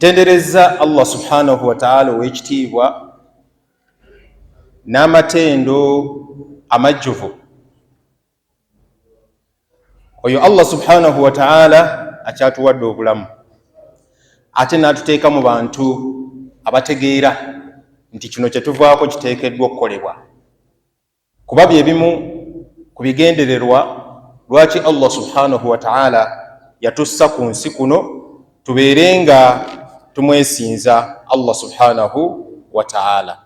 Ntendereza Allah subhanahu wa ta'ala ow'ekitiibwa n'amatendo amajjuvu. Oyo Allah subhanahu wa ta'ala akyatuwadde obulamu ate n'atuteeka mu bantu abategeera nti kino kye tuvaako kiteekeddwa okukolebwa, kuba bye bimu ku bigendererwa lwaki Allah subhanahu wa ta'ala yatussa ku nsi kuno tubeere nga tumwesinza Allah subhanahu wa ta'ala.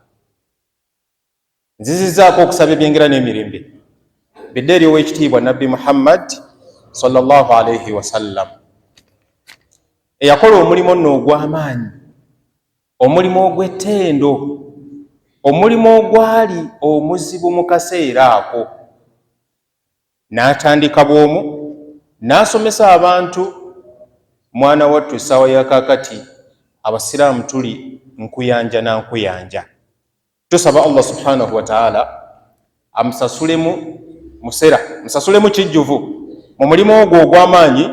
Nzizizaako okusaba ebyengera n'emirembe bidde eri ow'ekitiibwa Nabbi Muhammad sallallahu alayhi wa sallam, eyakola omulimu nno ogw'amaanyi, omulimu ogw'ettendo, omulimu ogwali omuzibu mu kaseera ako. N'atandika bw'omu n'asomesa abantu. Mwana wattu essaawa ya kaakati abasiraamu tuli nkuyanja na nkuyanja. Tusaba Allah subhanahu wa ta'ala amusasulemu musera, musasulemu kijjuvu mu mulimu ogwo ogw'amaanyi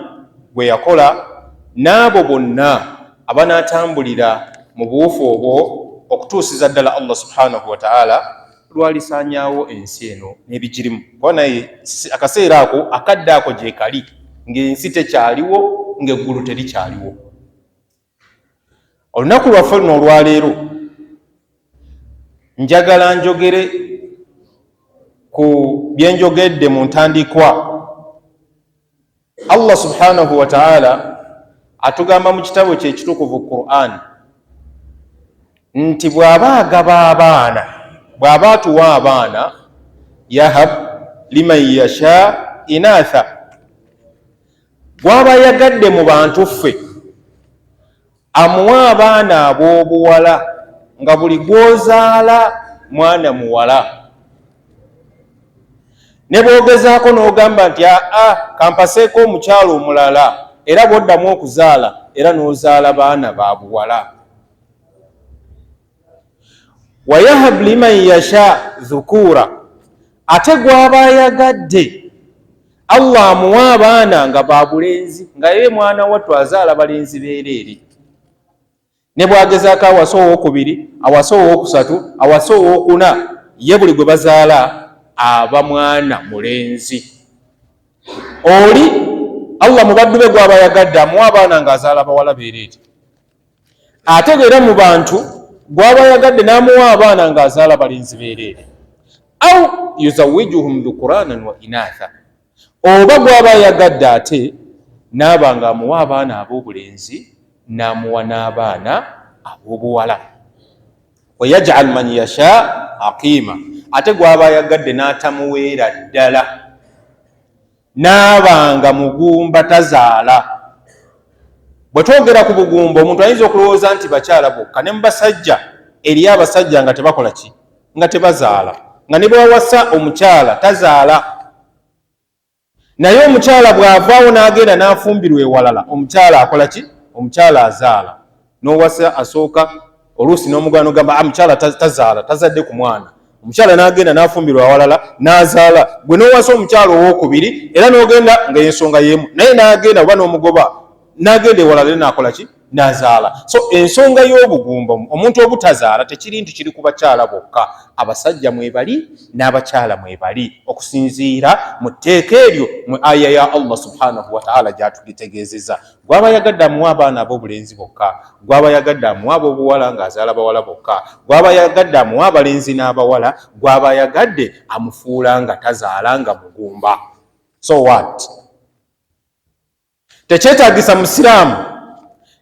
gwe yakola, n'abo bonna abanaatambulira mu buufu obwo okutuusiza ddala Allah subhanahu wa ta'ala lwalisaanyaawo ensi eno n'ebigirimu. Kuba naye akaseera ako akadde ako gye kali, ng'ensi tekyaliwo, ng'eggulu terikyaliwo. Olunaku lwaffe luno olwaleero njagala njogere ku bye njogedde mu ntandikwa. Allah subhanahu wa ta'ala atugamba mu kitabo kye ekitukuvu Qur'an nti bw'aba agaba abaana, bw'aba atuwa abaana, yahab liman yasha inatha, bw'aba yagadde mu bantu ffe amuwa abaana ab'obuwala, nga buli gw'ozaala mwana muwala. Ne bw'ogezaako n'ogamba nti kampaseeko omukyalo omulala, era bw'oddamu okuzaala era n'ozaala baana ba buwala. Wa yahab liman yasha dhukura, ate gw'aba yagadde Allah amuwa abaana nga ba bulenzi, nga ye mwana wattu azaala balenzi beereere. Ne bw'agezaako awasa owokubiri, awasa owokusatu, awasa owokuna, ye buli gwe bazaala aba mwana mulenzi. Oli Allah mu baddu be gw'aba yagadde amuwa abaana ng'azaala bawala beereere. Ate era mu bantu gw'aba yagadde n'amuwa abaana ng'azaala balenzi beereere. Aw yuzawijuhum dhukuranan wa inatha, oba gw'aba yagadde ate n'aba ng'amuwa abaana ab'obulenzi n'amuwa n'abaana ab'obuwala. Wa yaj'al man yasha aqima, ate gw'aba yagadde n'atamuweera ddala, n'aba nga mugumba tazaala. Bwe twogera ku bugumba, omuntu ayinza okulowooza nti bakyala bokka, ne mu basajja eriyo abasajja nga tebakola ki? Nga tebazaala, nga ne bwawasa omukyala tazaala. Naye omukyala bw'avaawo n'agenda n'afumbirwa ewalala, omukyala akola ki? Omukyala azaala. N'owasa asooka oluusi n'omugwana ogamba mukyala tazaala, tazadde ku mwana. Omukyala n'agenda n'afumbirwa awalala n'azaala. Gwe n'owasa omukyala owookubiri era n'ogenda ng'ensonga y'emu, naye n'agenda oba n'omugoba n'agenda ewalala n'akola ki? N'azaala. So ensonga y'obugumba, omuntu obutazaala, tekiri nti kiri ku bakyala bokka. Abasajja mwebali n'abakyala mwebali, okusinziira mu tteeka eryo mu aya ya Allah subhanahu wa ta'ala gy'atulitegeezezza. Gw'aba yagadde amuwa abaana ab'obulenzi bokka, gw'aba yagadde amuwa ab'obuwala ng'azaala bawala bokka, gw'aba yagadde amuwa abalenzi n'abawala, gw'aba yagadde amufuula nga tazaala, nga mugumba. So what? Tekyetaagisa musiraamu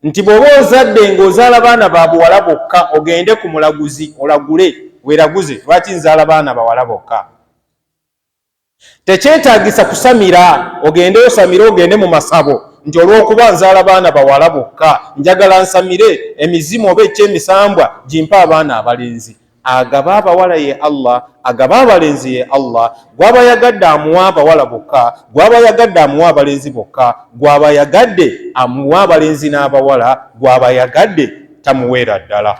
nti bw'oba ozadde ng'ozaala baana ba buwala bokka ogende ku mulaguzi olagule, weeraguze lwaki nzaala baana bawala bokka. Tekyetaagisa kusamira, ogende osamire, ogende mu masabo nti olw'okuba nzaala baana bawala bokka njagala nsamire emizimu oba ekyemisambwa gimpe abaana abalenzi. Agaba abawala ye Allah, agaba abalenzi ye Allah. Gw'aba yagadde amuwa abawala bokka, gw'aba yagadde amuwa abalenzi bokka, gw'aba yagadde amuwa abalenzi n'abawala, gw'aba yagadde tamuweera ddala.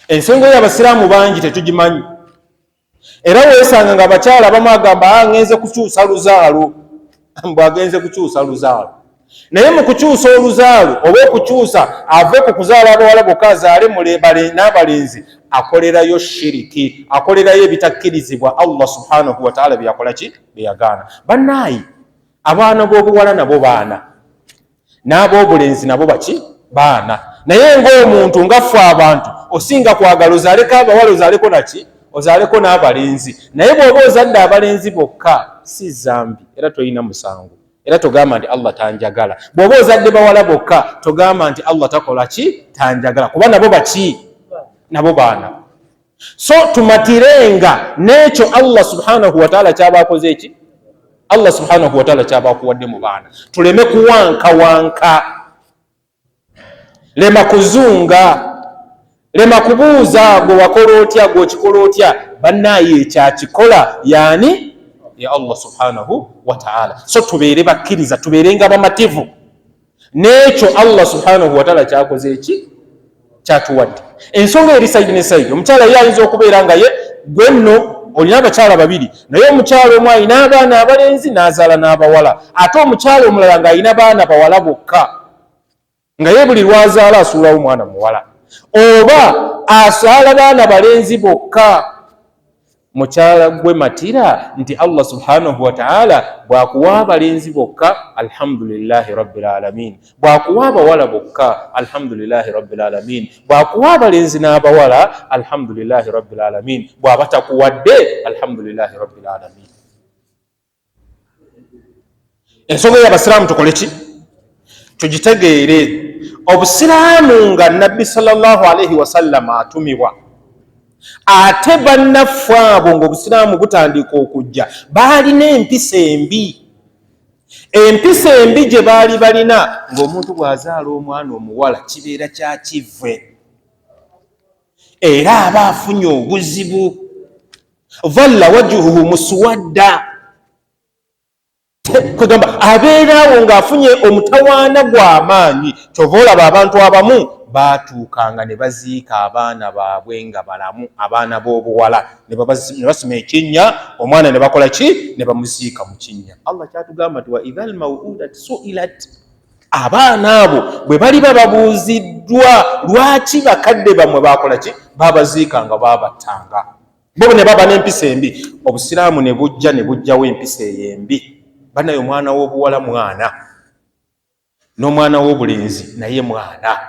Ensonga y'abasiraamu bangi tetugimanyi, era weesanga ng'abakyala abamu agamba ngenze kukyusa luzaalo. Bw'agenze kukyusa luzaalo naye mu kukyusa oluzaalo oba okukyusa ave ku kuzaala abawala bokka azaale n'abalenzi akolerayo shiriki, akolerayo ebitakkirizibwa Allah subhanahu wa ta'ala byakola ki byagaana. Bannaayi, abaana b'obuwala nabo baana, n'ab'obulenzi nabo baki baana, naye ng'omuntu nga ffe abantu osinga kwagala ozaaleko abawala ozaaleko naki ozaaleko n'abalenzi, naye bw'oba ozadde abalenzi bokka si zambi era tolina musango, era togamba nti Allah tanjagala. Bw'oba ozadde bawala bokka togamba nti Allah takola ki tanjagala, kuba nabo baki nabo baana. So tumatirenga n'ekyo Allah subhanahu wa ta'ala ky'abaakoze eki Allah subhanahu wa ta'ala ky'abaakuwadde mu baana, tuleme kuwankawanka, lema kuzunga, lema kubuuza gwe wakola otya gwe okikola otya. Bannaayi ekyakikola yaani ya Allah subhanahu wa ta'ala. So tubeere bakkiriza, tubeerenga bamativu n'ekyo Allah subhanahu wa ta'ala kyakoze eki kyatuwadde. Ensonga eri sayidi ne sayidi, omukyala ye ayinza okubeera nga ye gwe nno olina abakyala babiri, naye omukyala omu alina abaana abalenzi n'azaala n'abawala, ate omukyala omulala ng'alina baana bawala bokka, nga ye buli lwazaala asuulawo mwana muwala, oba asaala baana balenzi bokka. Mukyala gwe matira nti Allah subhanahu wa ta'ala bwakuwa abalenzi bokka alhamdulillahi rabbil alamin, bwakuwa abawala bokka alhamdulillahi rabbil alamin, bwakuwa abalenzi n'abawala alhamdulillahi rabbil alamin, bw'aba takuwadde alhamdulillahi rabbil alamin. Ensonga y'abasiraamu tukole ki? Tugitegeere. Obusiraamu nga Nabbi sallallahu alayhi wa sallam atumibwa, ate bannaffe abo ng'obusiraamu butandika okujja baalina empisa embi. Empisa embi gye baali balina ng'omuntu bw'azaala omwana omuwala kibeera kya kivve, era aba afunye obuzibu, dhalla wajhuhu muswadda, kugamba abeeraawo ng'afunye omutawaana gw'amaanyi. Kyova olaba abantu abamu baatuukanga ne baziika abaana baabwe nga balamu, abaana b'obuwala ne basima ekinnya, omwana ne bakola ki? Ne bamuziika mu kinnya. Allah kyatugamba nti wa idhal maw'udatu su'ilat, abaana abo bwe baliba babuuziddwa lwaki bakadde bamwe bakola ki? Babaziika nga babattanga, bo ne baba n'empisa embi. Obusiraamu ne bujja ne bujjawo empisa eyo embi. Banaye omwana w'obuwala mwana, n'omwana w'obulenzi naye mwana,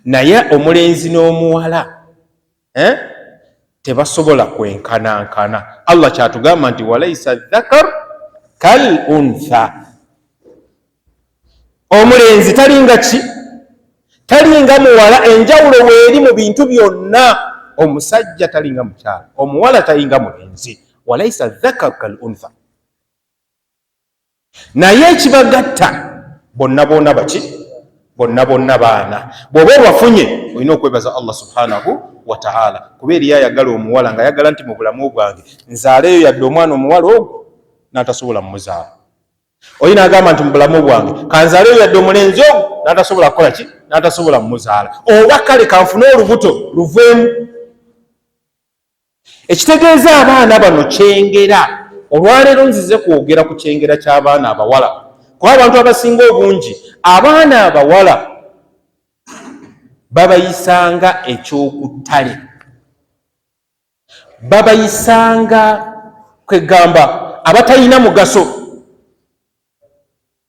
naye omulenzi n'omuwala tebasobola kwenkanankana. Allah kyatugamba nti walaysa dhakar kal untha, omulenzi talinga ki? Talinga muwala. Enjawulo weeri mu bintu byonna. Omusajja talinga mukyala, omuwala talinga mulenzi. Walaysa dhakar kal untha, naye ekibagatta bonna bonna baki? Bonna bonna baana. Bw'oba obafunye olina okwebaza Allah subhanahu wa ta'ala, kuba eri ayagala omuwala ng'ayagala nti mu bulamu bwange nzaaleyo yadde omwana omuwala ogwo n'atasobola mumuzaala. Olina agamba nti mu bulamu bwange kanzaaleyo yadde omulenzi ogwo n'atasobola kukola ki? N'atasobola mumuzaala. Oba kale kanfune olubuto luveemu. Ekitegeeza abaana bano kyengera. Olwaleero nzize kwogera ku kyengera ky'abaana abawala, kuba abantu abasinga obungi abaana abawala babayisanga ekyokuttale, babayisanga kwegamba abatalina mugaso,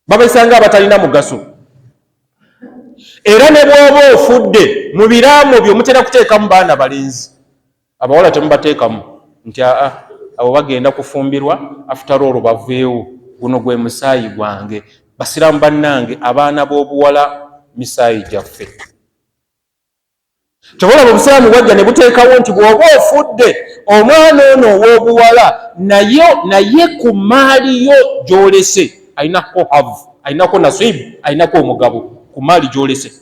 babayisanga abatalina mugaso. Era ne bw'oba ofudde mu biraamu byo mutera kuteekamu baana balenzi, abawala temubateekamu nti abo bagenda kufumbirwa after all baveewo, guno gwe musaayi gwange. Basiraamu bannange, abaana b'obuwala misaayi gyaffe. Tobolaba obusiraamu bwajja ne buteekawo nti bw'oba ofudde omwana ono ow'obuwala naye ku maali yo gy'olese aynako havu, aynako nasibu, aynako omugabo ku maali gy'olese.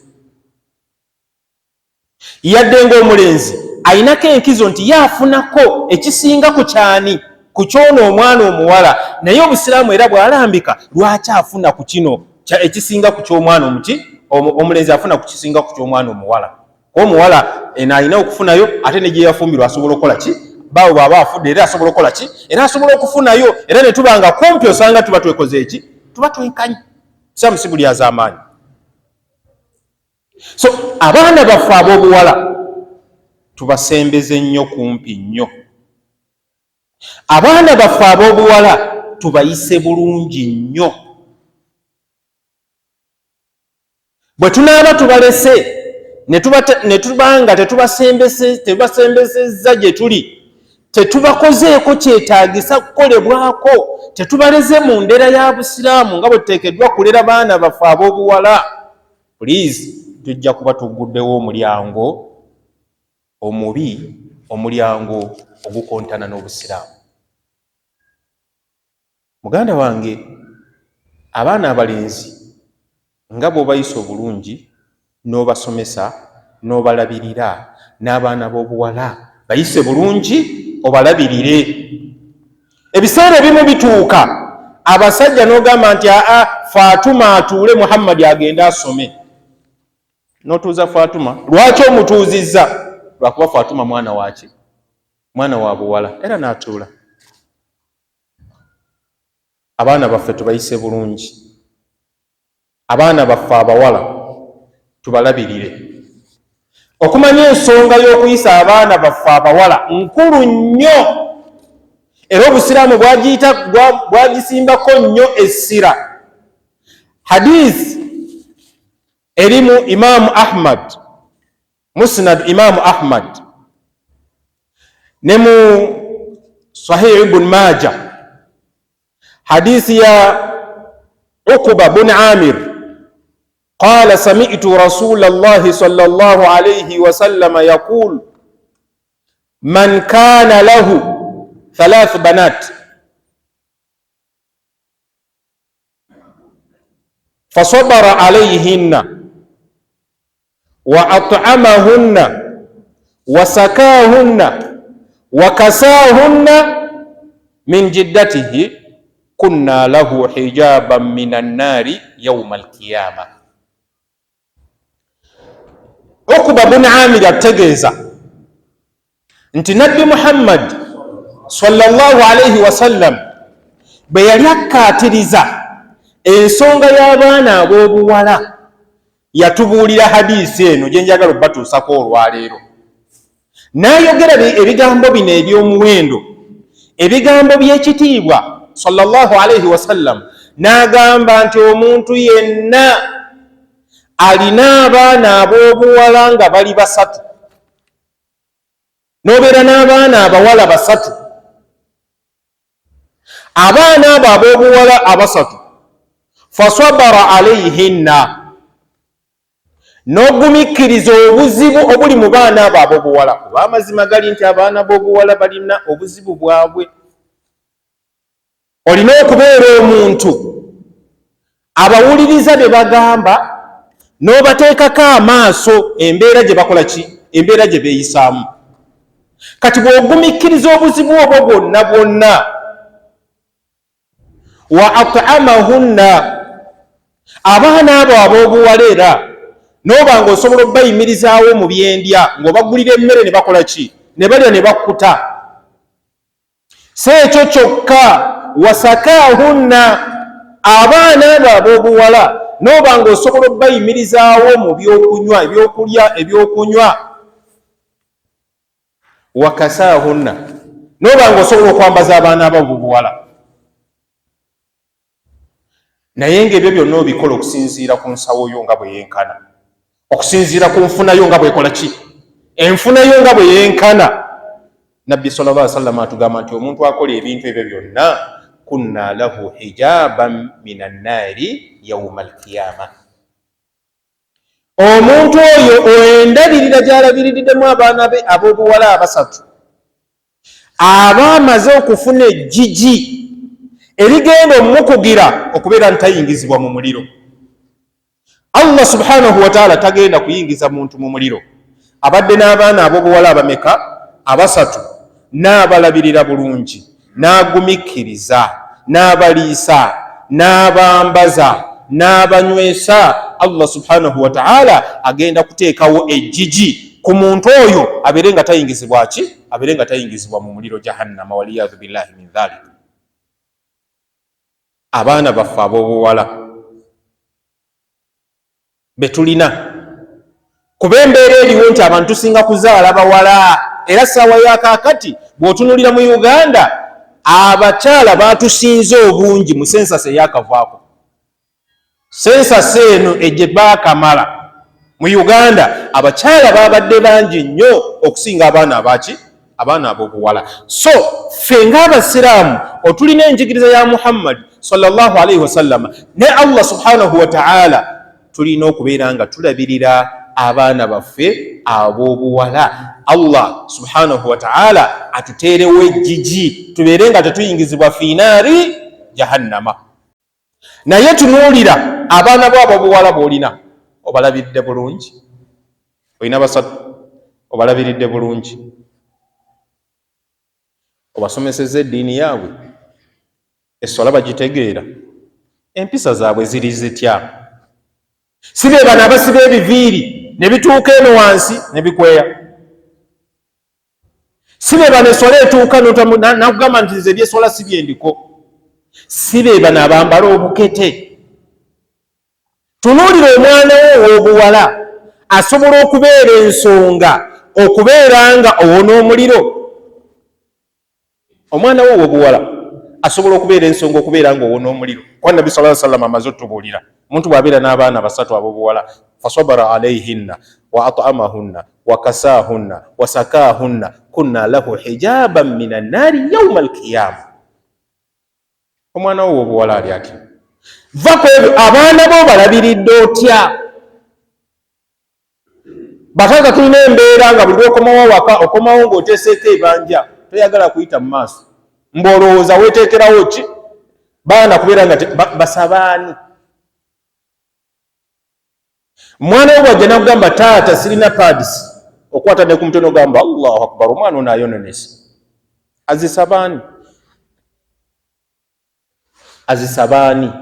Yadde ng'omulenzi aynako enkizo nti yaafunako ekisinga ku kyani? Ku kyono omwana omuwala. Naye obusiraamu era bw'alambika lwaki afuna ku kino ekisinga ku ky'omwana omulenzi afuna ku kisinga ku ky'omwana omuwala? Omuwala alina okufunayo ate ne gye yafumbirwa asobola okukola ki? Baawe bw'aba afudde era asobola okukola ki? Era asobola okufunayo, era ne tubanga kumpi osanga tuba twekoze eki? Tuba twenkanye. Islam si buli az'amaanyi. So abaana baffe ab'obuwala tubasembeze nnyo kumpi nnyo. Abaana baffe ab'obuwala tubayise bulungi nnyo. Bwe tunaaba tubalese ne tubanga tetubasembesezza gye tuli, tetubakozeeko kyetaagisa kukolebwako, tetubaleze mu ndera ya Busiraamu nga bwe tuteekeddwa kulera baana baffe ab'obuwala, please tujja kuba tuguddewo omulyango omubi, omulyango ogukontana n'Obusiraamu. Muganda wange, abaana abalenzi nga bw'obayisa obulungi n'obasomesa n'obalabirira, n'abaana b'obuwala bayise bulungi obalabirire. Ebiseera ebimu bituuka abasajja n'ogamba nti Fatuma atuule, Muhammad agenda asome. N'otuuza Fatuma. Lwaki omutuuzizza? Lwakuba Fatuma mwana waki? Mwana wa buwala, era n'atuula. Abaana baffe tubayise bulungi. Abaana baffe abawala tubalabirire. Okumanya ensonga y'okuyisa abaana baffe abawala nkulu nnyo, era Obusiraamu bwagisimbako nnyo essira. Hadith erimu Imaamu Ahmad, Musnad Imaamu Ahmad, ne mu Sahih Ibn Majah, hadithi ya Uqba bin Amir قال سمعت رسول الله صلى الله عليه وسلم يقول من كان له 3 بنات فصبر عليهن وأطعمهن وسكاهن وكساهن من جدته كنا له حجابا من النار يوم القيامة. Uqba bin Amir ategeeza nti Nabbi Muhammad sallallahu alayhi wasallam bwe yali akkaatiriza ensonga y'abaana ab'obuwala yatubuulira hadiisi eno gye njagala okubatuusako olwaleero. N'ayogera ebigambo bino eby'omuwendo, ebigambo by'ekitiibwa sallallahu alayhi wasallam, n'agamba nti omuntu yenna alina abaana ab'obuwala nga bali 3, n'obeera n'abaana abawala 3, abaana abo ab'obuwala 3, fasabara alayhinna, n'ogumikkiriza obuzibu obuli mu baana abo ab'obuwala. Kuba amazima gali nti abaana b'obuwala balina obuzibu bwabwe. Olina okubeera omuntu abawuliriza bye bagamba, n'obateekako amaaso embeera gye bakola ki, embeera gye beeyisaamu. Kati bw'ogumikkiriza obuzibu obwo bwonna bwonna, wa at'amahunna, abaana abo ab'obuwala era n'oba ng'osobola okubayimirizaawo mu byendya, ng'obagulira emmere ne bakola ki, ne balya ne bakkuta. Si ekyo kyokka, wasakaahunna, abaana abo ab'obuwala n'oba ng'osobola okubayimirizaawo mu byokunywa, ebyokulya, ebyokunywa. Wakasaahunna, n'oba ng'osobola okwambaza abaana abo ab'obuwala. Naye ng'ebyo byonna obikola okusinziira ku nsawo yo nga bwe yenkana, okusinziira ku nfuna yo nga bwekola ki, enfuna yo nga bwe yenkana. Nabbi sallallahu alayhi wa sallam atugamba nti omuntu akola ebintu ebyo byonna, kunna lahu hijaban minan naari yawma alqiyama. Omuntu oyo endabirira gy'alabiriddemu abaana be ab'obuwala 3 aba amaze okufuna ejjiji erigenda omukugira okubeera ntayingizibwa mu muliro. Allah subhanahu wa ta'ala tagenda kuyingiza muntu mu muliro abadde n'abaana ab'obuwala abameka? 3, n'abalabirira bulungi, n'agumikkiriza, n'abaliisa, n'abambaza, n'abanywesa. Allah subhanahu wa ta'ala agenda kuteekawo ejjiji ku muntu oyo abeere nga tayingizibwa ki? Abeere nga tayingizibwa mu muliro jahannama, waliyadhu billahi min dhalik. Abaana baffe ab'obuwala betulina kuba embeera eriwo nti abantu singa kuzaala bawala era ssaawa yakakati bw'otunulira mu Uganda abakyala batusinze obungi mu sensasi eyakavaako. Sensasi eno ejje baakamala mu Uganda abakyala babadde bangi nnyo okusinga abaana abaki abaana ab'obuwala. So ffe ng'abasiraamu otulina enjigiriza ya Muhammad sallallahu alaihi wasallam ne Allah subhanahu wa ta'ala tulina okubeera nga tulabirira abaana baffe ab'obuwala. Allah subhanahu wa ta'ala atuteerewo ejjiji tubeere nga tetuyingizibwa fiinaari jahannama. Naye tunuulira abaana bo ab'obuwala b'olina obalabiridde bulungi? Olina basatu obalabiridde bulungi? Obasomesezza eddiini yaabwe? Essola bagitegeera? Empisa zaabwe ziri zitya? Si be bano abasiba ebiviiri ne bituuka eno wansi ne bikweya? Si be bano essola etuuka nakugamba nti nze ebyessola si byendiko? Si be bano abambala obukete? Tunuulira omwana wo ow'obuwala asobola okubeera ensonga okubeera nga owona omuliro. Omwana wo ow'obuwala asobola okubeera ensonga okubeera nga owona omuliro. Kwa Nabbi sallallahu alaihi wasallam amaze otubuulira omuntu bw'abeera n'abaana basatu ab'obuwala fasabara alayhinna wa at'amahunna wa kasaahunna wa sakaahunna kunna lahu hijaban minan naari yawma alqiyama. Omwana wo ow'obuwala ali atya? Vako abaana bo balabiridde otya? Bataga tulina embeera nga buli lw'okomawo waka okomawo ng'oteeseeko ebanja toyagala kuyita mu maaso mbolowooza weeteekerawo ki baana kubeera nga basabaani. Mwana we bw'ajja n'akugamba taata sirina pads okwata ne ku mutwe n'ogamba Allahu akbar, omwana ono ayononese. Azisabaani? Azisabaani?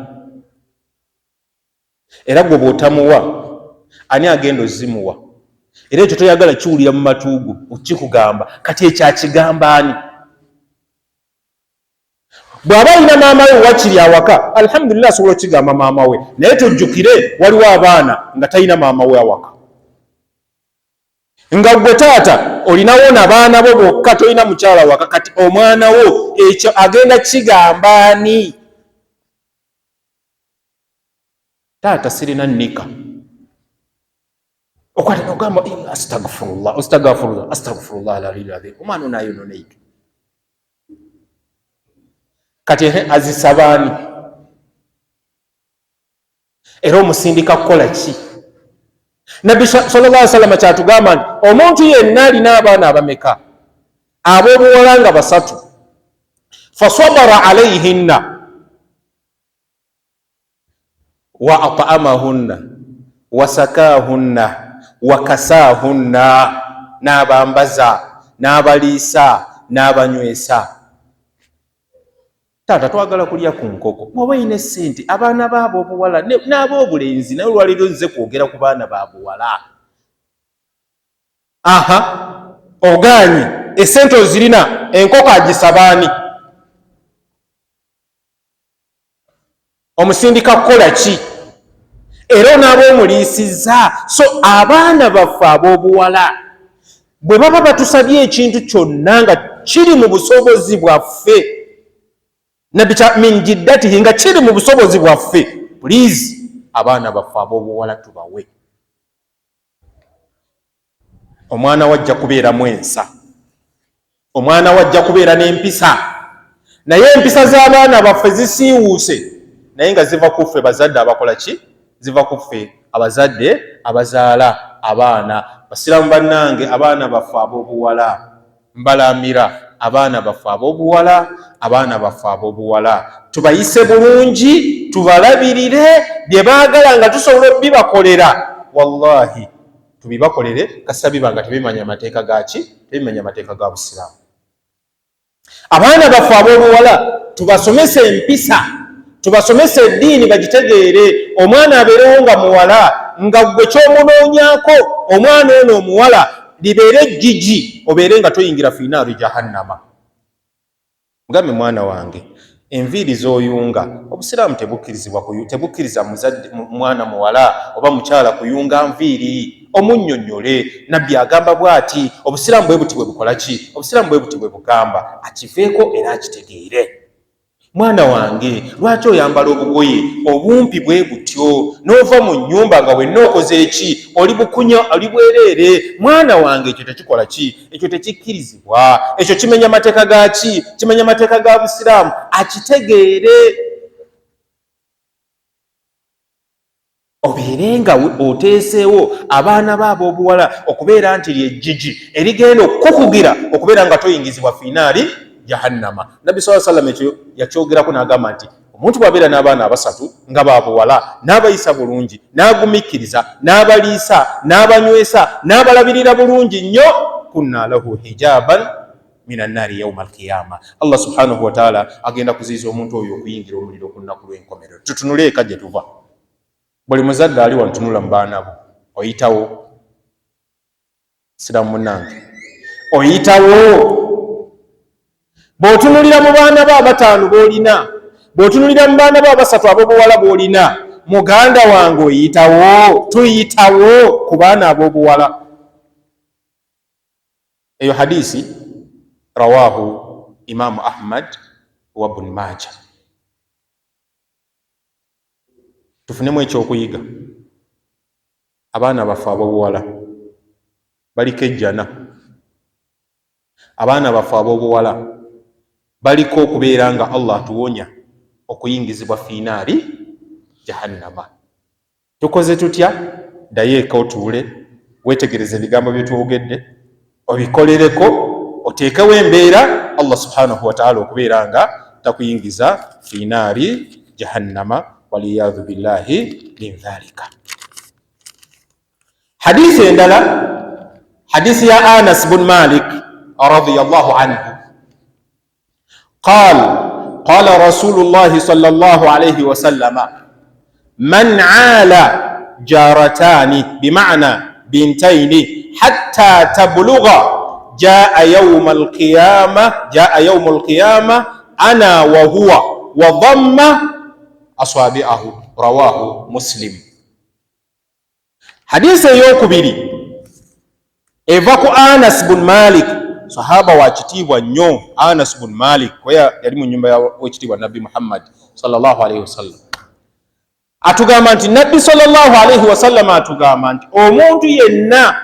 Era gwe bw'otamuwa ani agenda ozimuwa? Era ekyo toyagala kiwulira mu matuugo okikugamba kati ekyakigamba ani? Bw'aba alina maama we wakiri awaka alhamdulillah asobola okigamba maama we, naye tujjukire waliwo abaana nga talina maama we awaka. Nga gwe taata olinawo n'abaana bo bokka tolina mukyala waka, kati omwana wo ekyo agenda kigamba ani? Taata sirina nnika okwata n'ogamba astagfirullah astagfirullah astagfirullah alalil azim, omwana ono ayononeike. Kati azisabaani? Era omusindika kukola ki? Nabbi sallallahu alaihi wasallam kyatugamba nti omuntu yenna alina abaana abameka ab'obuwala nga basatu fasabara alayhinna wa at'amahunna wa sakaahunna wa kasaahunna, n'abambaza n'abaliisa n'abanywesa. Taata twagala kulya ku nkoko, bw'oba olina essente abaana baabo obuwala n'ab'obulenzi, naye olwaliro nze kwogera ku baana ba buwala. Aha, ogaanye essente ozirina, enkoko agisabaani? Omusindika kukola ki? Era onaaba omuliisizza. So abaana baffe ab'obuwala bwe baba batusabye ekintu kyonna nga kiri mu busobozi bwaffe min jiddatihi, nga kiri mu busobozi bwaffe, please abaana baffe ab'obuwala tubawe. Omwana wajja kubeera mwensa, omwana wajja kubeera n'empisa, naye empisa z'abaana baffe zisiiwuuse, naye nga ziva ku ffe bazadde abakola ki? Ziva ku ffe abazadde abazaala abaana. Basiraamu bannange, abaana baffe ab'obuwala mbalamira, abaana baffe ab'obuwala, abaana baffe ab'obuwala tubayise bulungi, tubalabirire, bye baagala nga tusobola obibakolera, wallahi tubibakolere kasabiba nga tebimanya mateeka gaki? Tebimanya mateeka ga Busiraamu. Abaana baffe ab'obuwala tubasomese empisa, tubasomese eddiini bagitegeere. Omwana abeerewo nga muwala, nga gwe ky'omunoonyaako omwana ono omuwala libeere ejjiji, obeere nga toyingira fiinaari jahannama. Mugambe mwana wange, enviiri z'oyunga obusiraamu tebukkiriza mwana muwala oba mukyala kuyunga nviiri. Omunnyonnyole. Nabbi agamba bw'ati obusiraamu bwe buti bwe bukola ki? Obusiraamu bwe buti bwe bugamba akiveeko era akitegeere. Mwana wange lwaki oyambala obugoye obumpi bwe butyo n'ova mu nnyumba nga wenna okoze eki? Oli bukunya, oli bwereere. Mwana wange ekyo tekikola ki? Ekyo tekikkirizibwa. Ekyo kimenya mateeka ga ki? Kimenya mateeka ga busiraamu. Akitegeere. Obeere nga oteeseewo abaana baabo obuwala okubeera nti lyejjiji erigenda okukugira okubeera nga toyingizibwa finaali jahannama. Nabbi sallallahu alaihi wasallam ekyo yakyogerako n'agamba nti omuntu bw'abeera n'abaana abasatu nga babuwala n'abayisa bulungi n'agumikkiriza n'abaliisa n'abanywesa n'abalabirira bulungi nnyo kunna lahu hijaban minan naari yawma alqiyama. Allah subhanahu wa ta'ala agenda kuziyiza omuntu oyo okuyingira omuliro ku lunaku lw'enkomerero. Tutunule eka gye tuva. Buli muzadde ali wantunula mu baana bo oyitawo. Siraamu munnange oyitawo. Bw'otunulira mu baana bo abataano b'olina, bw'otunulira mu baana bo abasatu ab'obuwala b'olina, muganda wange oyitawo. Tuyitawo ku baana ab'obuwala. Eyo hadisi rawahu Imaamu Ahmad wa Ibn Majah. Tufunemu ekyokuyiga. Abaana baffe ab'obuwala baliko ejjana. Abaana baffe ab'obuwala baliko okubeera nga Allah atuwonya okuyingizibwa finaali jahannama. Tukoze tutya? Ddayo eka otuule, weetegereze ebigambo bye twogedde, obikolereko, oteekewo embeera Allah subhanahu wa ta'ala okubeera nga takuyingiza finaali jahannama. Waliyadhu billahi min dhalika. Hadithi endala, hadithi ya Anas bin Malik radiyallahu anhu. قال رسول الله صلى الله عليه وسلم من عال جارتان بمعنى بنتين حتى تبلغ جاء يوم القيامة أنا وهو وضم أصابعه. رواه مسلم. حديث يوكبيري إفاكو أنس بن مالك sahaba wa kitiibwa nnyo. Anas bin Malik yali mu nnyumba y'ekitiibwa Nabbi Muhammad sallallahu alaihi wasallam. Atugamba nti Nabbi sallallahu alaihi wasallam atugamba nti omuntu yenna,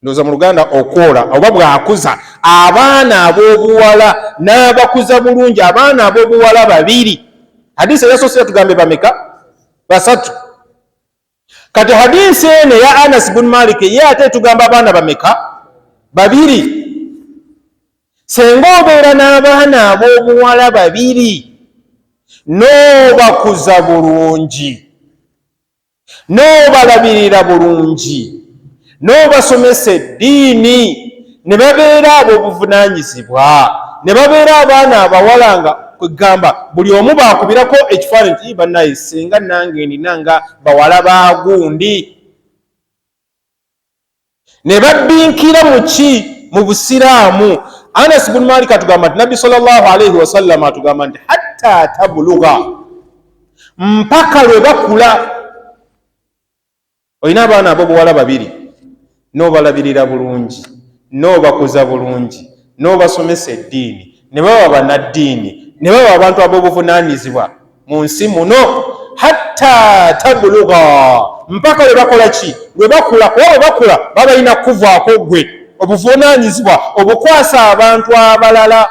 ndoza mu Luganda okwola oba bw'akuza abaana ab'obuwala n'abakuza bulungi abaana ab'obuwala babiri. Hadisi yasoose tugambe bameka? Basatu. Kati hadisi eno ya Anas bin Malik ye ate tugamba abaana bameka? Babiri. Senga obeera n'abaana ab'obuwala babiri n'obakuza bulungi, n'obalabirira bulungi, n'obasomesa eddiini, ne babeera ab'obuvunaanyizibwa, ne babeera abaana abawala nga kwegamba buli omu baakubirako ekifaananyi nti bannaye senga nange nina nga bawala ba gundi, ne babbinkira mu ki? Mu busiraamu. Anas bin Malik atugamba nti Nabbi sallallahu alaihi wasallam atugamba nti hatta tabluga, mpaka lwe bakula. Olina abaana ab'obuwala babiri, n'obalabirira bulungi, n'obakuza bulungi, n'obasomesa eddiini, ne baba bannaddiini, ne baba abantu ab'obuvunaanyizibwa mu nsi muno. Hatta tabluga, mpaka lwe bakola ki? Lwe bakula. Kuba bwe bakula baba balina kuvaako gwe obuvunaanyizibwa obukwasa abantu abalala.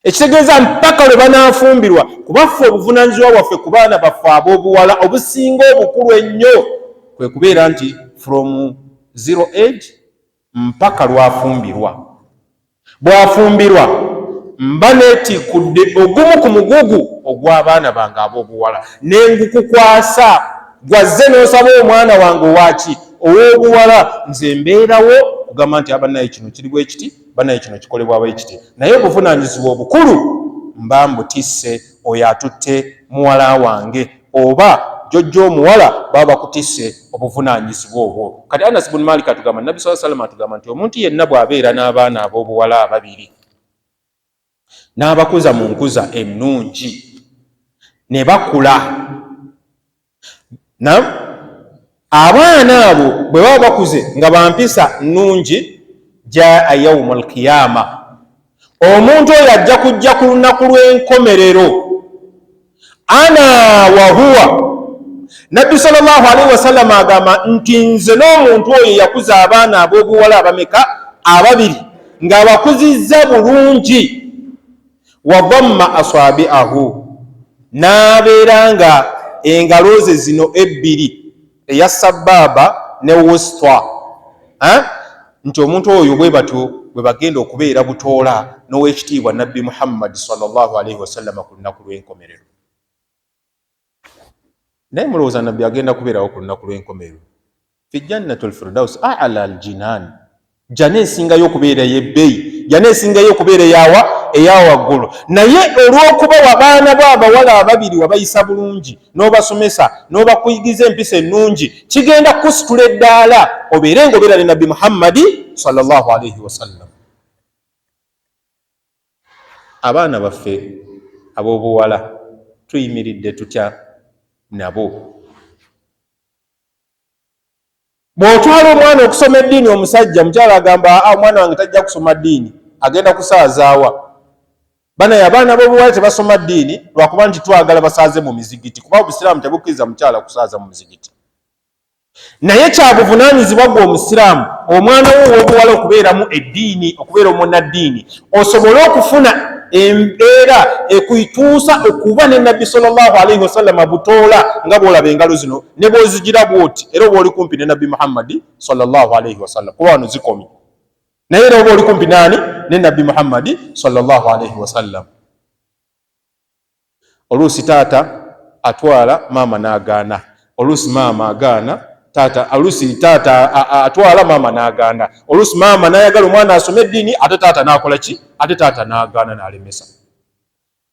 Ekitegeeza mpaka lwe banaafumbirwa. Kubaffe obuvunaanyizibwa bwaffe ku baana baffe ab'obuwala obusinga obukulu ennyo kwe kubeera nti from zero age mpaka lwafumbirwa. Bwafumbirwa mba neetikudde ogumu ku mugugu ogw'abaana bange ab'obuwala ne ngukukwasa, gwazze n'osaba omwana wange owaki? Ow'obuwala. Nze mbeerawo kugamba nti abannaye kino kiri bwe kiti, bannaye kino kikolebwa bwe kiti, naye obuvunaanyizibwa obukulu mba mbutisse oyo atutte muwala wange oba jjojja omuwala baba bakutisse obuvunaanyizibwa obwo. Kati Anas bin Malik atugamba, Nabbi sallallahu alaihi wasallam atugamba nti omuntu yenna bw'abeera n'abaana ab'obuwala babiri n'abakuza mu nkuza ennungi ne bakula. Abaana abo bwe baba bakuze nga bampisa nnungi, jaa yaumul qiyama, omuntu oyo ajja kujja ku lunaku lw'enkomerero. Ana wa huwa, Nabbi sallallahu alaihi wasallam agamba nti nze n'omuntu oyo yakuza abaana ab'obuwala abameka? Ababiri, ng'abakuzizza bulungi. Wa dhamma aswabi'ahu, n'abeera nga engalo ze zino ebbiri, eya sababa ne wusta, nti omuntu oyo bwe batyo bwe bagenda okubeera butoola n'owekitiibwa Nabbi Muhammad sallallahu alaihi wasallam ku lunaku lw'enkomerero. Naye mulowooza Nabbi agenda kubeerawo ku lunaku lw'enkomerero? Fi jannatul firdaus a'la al-jinan, jana esingayo okubeera y'ebbeeyi, jana esingayo okubeera eyawaggulu. Naye olw'okuba abaana b'abawala ababiri wabayisa bulungi, n'obasomesa, n'obakuyigiza empisa ennungi, kigenda kusitula eddaala obeere ng'obeera ne Nabbi Muhammad sallallahu alaihi wasallam. Abaana baffe ab'obuwala tuyimiridde tutya nabo? Bw'otwala omwana okusoma eddiini, omusajja mukyala agamba omwana wange tajja kusoma ddiini, agenda kusaazaawa. Banaye abaana b'obuwala tebasoma ddiini lwakuba nti twagala basaaze mu mizigiti, kuba obusiraamu tebukkiriza mukyala kusaaza mu mizigiti. Naye kyabuvunaanyizibwa gwe omusiraamu omwana wo ow'obuwala okubeeramu eddiini, okubeera omunnaddiini, osobole okufuna embeera ekuyituusa okuba ne Nabbi sallallahu alaihi wasallam butoola nga bw'olaba engalo zino ne bw'ozigira bw'oti, era oba oli kumpi ne Nabbi Muhammad sallallahu alaihi wasallam, kuba wano zikomye. Naye era oba oli kumpi naani? Ne Nabbi Muhammad sallallahu alaihi wasallam. Oluusi taata atwala, maama n'agaana. Oluusi maama agaana, oluusi taata atwala, maama n'agaana. Oluusi maama n'ayagala omwana asome eddiini, ate taata n'akola ki? Ate taata n'agaana n'alemesa.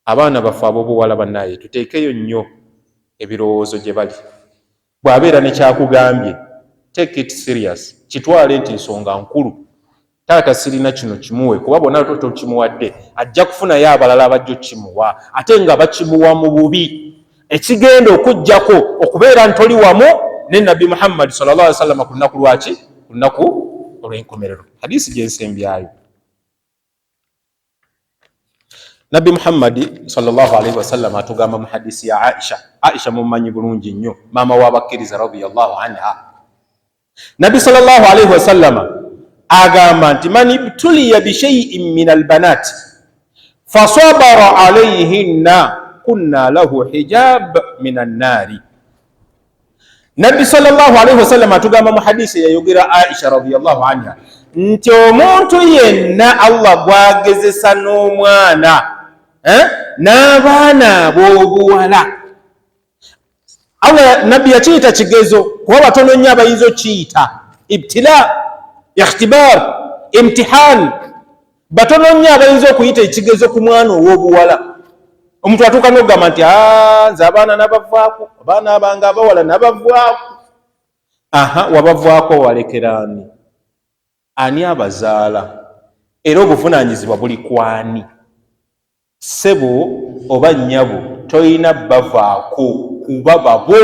Abaana baffe ab'obuwala bannaye tuteekeyo nnyo ebirowoozo gye bali. Bw'abeera ne kyakugambye, take it serious, kitwale nti nsonga nkulu. Taata sirina kino kimuwe, kuba bonna tokimuwadde, ajja kufunayo abalala abajja okkimuwa, ate nga bakimuwa mu bubi. Ekigenda okujjako okubeera ntoli wamu ne Nabbi Muhammad sallallahu alaihi wasallam ku lunaku lwaki? Ku lunaku olw'enkomerero. Hadisi gye nsembyayo, Nabbi Muhammad sallallahu alaihi wasallam atugamba mu hadisi ya Aisha. Aisha mumanyi bulungi nnyo, maama w'abakkiriza radiyallahu anha. Nabbi sallallahu alaihi wasallam agamba nti man ibtuliya bi shay'in min albanat fasabara alayhinna kunna lahu hijab min an-nari. Nabbi sallallahu alaihi wasallam atugamba mu hadisi yayogera Aisha radiyallahu anha nti omuntu yenna Allah gwagezesa n'omwana n'abaana ab'obuwala, Allah Nabbi yakiyita kigezo, kuba batono nnyo abayinza okiyita ibtila, ikhtibar, imtihan. Batono nnyo abayinza okuyita ekigezo ku mwana ow'obuwala. Omuntu atuuka n'okugamba nti nze abaana nabavaako, abaana abange abawala nabavaako. Wabavaako walekeraani? Ani abazaala? Era obuvunaanyizibwa buli kwani? Ssebo oba nnyabo toyina bavaako, kuba babo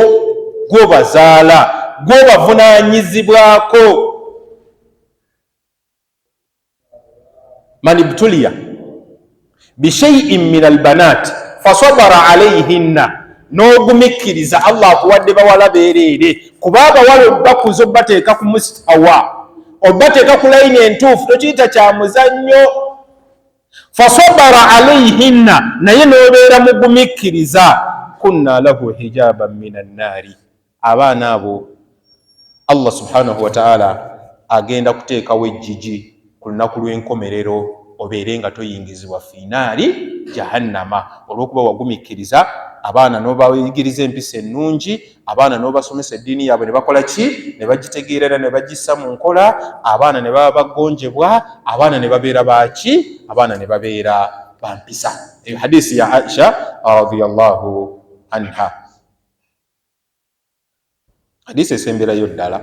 gwo bazaala, gwo bavunaanyizibwako. Man ibtuliya bishay'in min albanat fasabara alayhinna, n'ogumikkiriza Allah akuwadde bawala beereere, kuba abawala obakuza obbateeka ku mustawa, obbateeka ku layini entuufu, tokiyita kya muzannyo. Fasabara alayhinna, naye n'obeera mugumikkiriza, kunna lahu hijaban min an-naari. Abaana abo Allah subhanahu wa ta'ala agenda kuteekawo ejjiji ku lunaku lw'enkomerero, obeere nga toyingizibwa finaali jahannama, olw'okuba wagumikkiriza. Abaana n'obayigiriza empisa ennungi, abaana n'obasomesa eddiini yaabwe ne bakola ki? Ne bagitegeerera, ne bagissa mu nkola. Abaana ne baba baggonjebwa, abaana ne babeera baki? Abaana ne babeera bampisa. Hadisi ya Aisha radiyallahu anha, hadisi esemberayo ddala.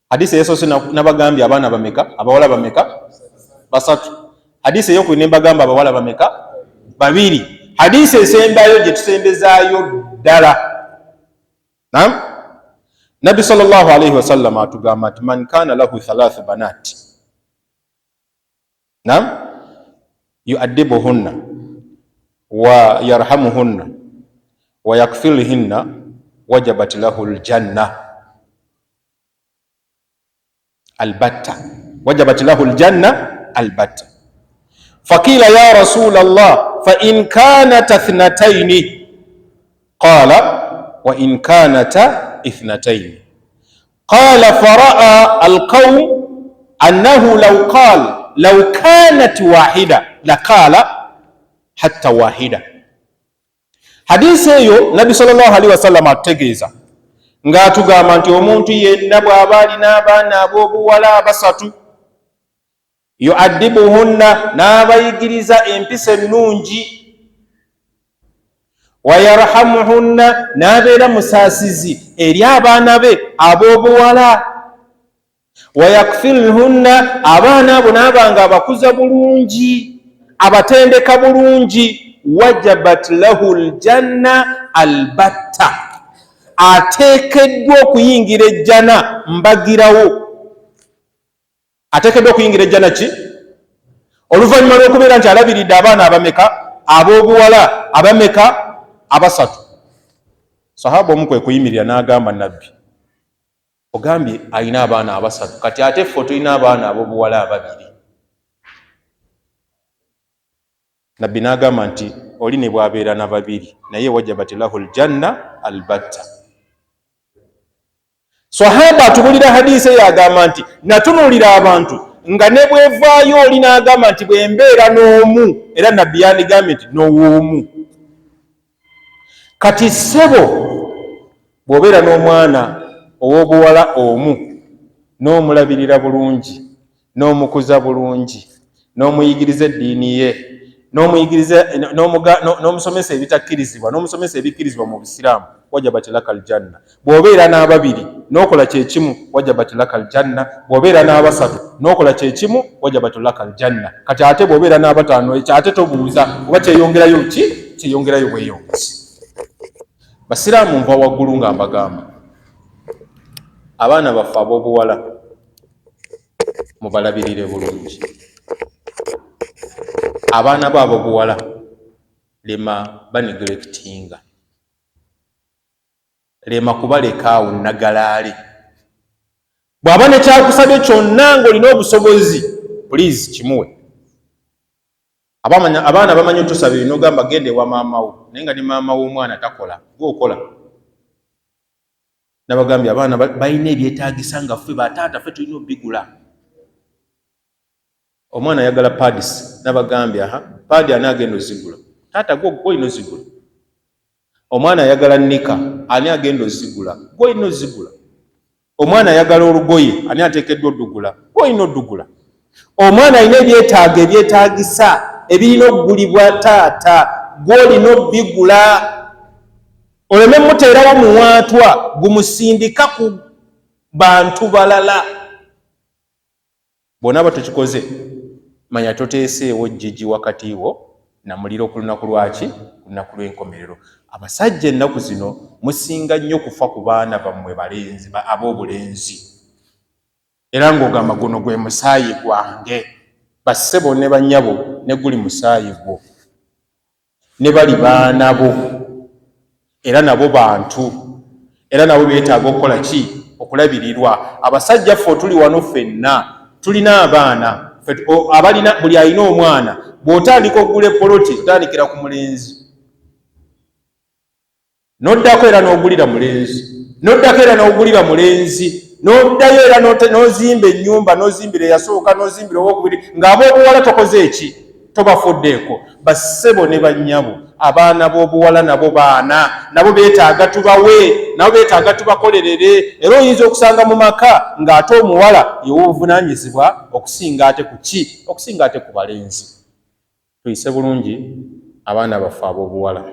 Hadisi eyasoose nabagambye abaana bameka? Abawala bameka? Basatu. Hadisi ey'okubiri ne mbagamba abawala bameka? babiri. Hadisi esembayo gye tusembezaayo ddala. Naam, Nabbi sallallahu alayhi wasallam atugamba nti man kana lahu thalathu banat, naam, yu'addibuhunna wa yarhamuhunna wa yakfilhinna wajabat lahu aljanna albatta, wajabat lahu aljanna albatta. Faqila ya rasul Allah fa in kanat ithnatayn, qala wa in kanata ithnatayn, qala faraa alqawm annahu law kanat wahida laqala hatta wahida. Hadisi eyo Nabbi sallallahu alaihi wasallam ategeeza nga atugamba nti omuntu yenna bw'aba alina abaana ab'obuwala basatu, yu'addibuhunna, n'abayigiriza empisa ennungi, wa yarhamuhunna, n'abeera musaasizi eri abaana be ab'obuwala, wa yakfilhunna, abaana abo n'abanga abakuza bulungi, abatendeka bulungi, wajabat lahu aljanna albatta, ateekeddwa okuyingira ejjana mbagirawo. Ateekeddwa okuyingira ejjana ki? Oluvannyuma lw'okubeera nti alabiridde abaana abameka ab'obuwala abameka? Abasatu. Sahaba omu kwe kuyimirira n'agamba Nabbi, ogambye alina abaana abasatu, kati ate ffe tulina abaana ab'obuwala ababiri. Nabbi n'agamba nti oli ne bw'abeera na babiri naye wajabat lahu aljanna albatta. Sahaba atubulira hadisi yagamba nti natunuulira abantu nga ne bwevaayo oli n'agamba nti bwe mbeera n'omu, era Nabbi yandigambye nti n'ow'omu. Kati ssebo bw'obeera n'omwana ow'obuwala omu, n'omulabirira bulungi, n'omukuza bulungi, n'omuyigiriza eddiini ye, n'omusomesa ebitakkirizibwa, n'omusomesa ebikkirizibwa mu Busiraamu, wajabat laka aljanna. Bw'obeera n'ababiri n'okola kyekimu, wajabat laka aljanna. Bw'obeera n'abasatu n'okola kyekimu, wajabat laka aljanna. Kati ate bw'obeera n'abataano, ekyo ate tobuuza oba kyeyongerayo ki? Kyeyongerayo bweyongezi. Basiraamu nva waggulu nga mbagamba, abaana baffe ab'obuwala mubalabirire bulungi. Abaana bo ab'obuwala lema banegelectinga, lema kubaleka awo nagalaale. Bw'aba ne kyakusabye kyonna ng'olina obusobozi, please kimuwe. Abaana bamanyi otusaba ebyo n'ogamba genda ewa maama wo, naye nga ne maama w'omwana takola, gw'okola. Nabagambye abaana balina ebyetaagisa nga ffe bataata ffe tulina obigula. Omwana ayagala pads, nabagambye paadi ani agenda ozigula? Taata gwe olina ozigula. Omwana ayagala nika, ani agenda ozigula? Gwe olina ozigula. Omwana ayagala olugoye, ani ateekeddwa oddugula? Gwe olina oddugula. Omwana alina ebyetaago ebyetaagisa ebirina okugulibwa taata, gwe olina obbigula. Oleme muteerawo muwaatwa gumusindika ku bantu balala. Bw'onaaba tukikoze, manya toteeseewo jjiji wakati wo na muliro ku lunaku lwaki? Ku lunaku lw'enkomerero. Abasajja ennaku zino musinga nnyo kufa ku baana bammwe balenzi ab'obulenzi, era ng'ogamba guno gwe musaayi gwange. Bassebo ne bannyabo ne guli musaayi gwo, ne bali baana bo, era nabo bantu, era nabo beetaaga okukola ki? Okulabirirwa. Abasajja ffe tuli wano ffenna tulina abaana, abalina buli alina omwana. Bw'otandika okugula epoloti otandikira ku mulenzi, n'oddako era n'ogulira mulenzi, n'oddako era n'ogulira mulenzi, n'oddayo era n'ozimba ennyumba, n'ozimbira eyasooka, n'ozimbira owokubiri, ng'ab'obuwala tokoze eki? Tobafuddeeko. Bassebo ne bannyabo, abaana b'obuwala nabo baana, nabo beetaaga tubawe, nabo beetaaga tubakolerere. Era oyinza okusanga mu maka ng'ate omuwala y'obuvunaanyizibwa okusinga ate ku ki? Okusinga ate ku balenzi. Tuyise bulungi abaana baffe ab'obuwala.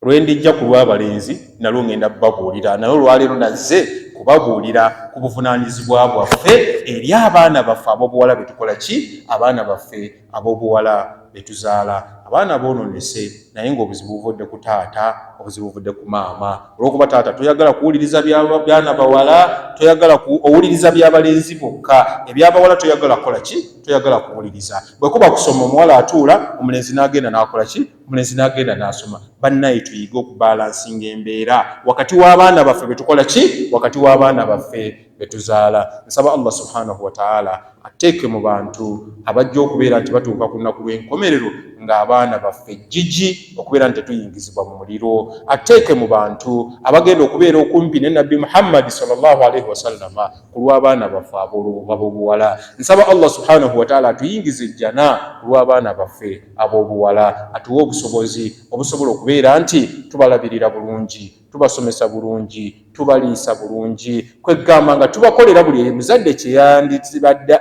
Lwendijja ku lw'abalenzi nalwo ngenda babuulira, naye olwaleero nazze kubabuulira ku buvunaanyizibwa bwaffe eri abaana baffe ab'obuwala be tukola ki? Abaana baffe ab'obuwala be tuzaala abaana boononese naye ng'obuzibu buvudde ku taata, obuzibu buvudde ku maama. Olw'okuba taata toyagala kuwuliriza byana bawala, toyagala owuliriza by'abalenzi bokka, eby'abawala toyagala kukola ki? Toyagala kuwuliriza. Bwe kuba kusoma omuwala atuula, omulenzi n'agenda n'akola ki? Omulenzi n'agenda n'asoma. Bannaye tuyige okubalansinga embeera wakati w'abaana baffe be tukola ki? Wakati w'abaana baffe be tuzaala. Nsaba Allah subhanahu wa ta'ala ateeke mu bantu abajja okubeera nti batuuka ku lunaku lw'enkomerero ng'abaana baffe jjiji okubeera nti tetuyingizibwa mu muliro. Ateeke mu bantu abagenda okubeera okumpi ne Nabbi Muhammad sallallahu alaihi wasallama ku lw'abaana baffe ab'obuwala. Nsaba Allah subhanahu wa ta'ala atuyingize ejjana ku lw'abaana baffe ab'obuwala, atuwe obusobozi obusobola okubeera nti tubalabirira bulungi, tubasomesa bulungi, tubaliisa bulungi, kwegamba nga tubakolera buli muzadde kye yandibadde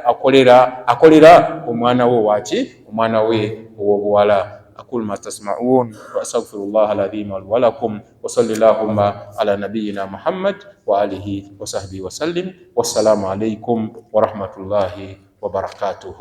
akolera omwana we waki? Omwana we ow'obuwala. أقول ما تسمعون وأستغفر الله العظيم لي ولكم وصلى اللهم على نبينا محمد وآله وصحبه وسلم والسلام عليكم ورحمة الله وبركاته.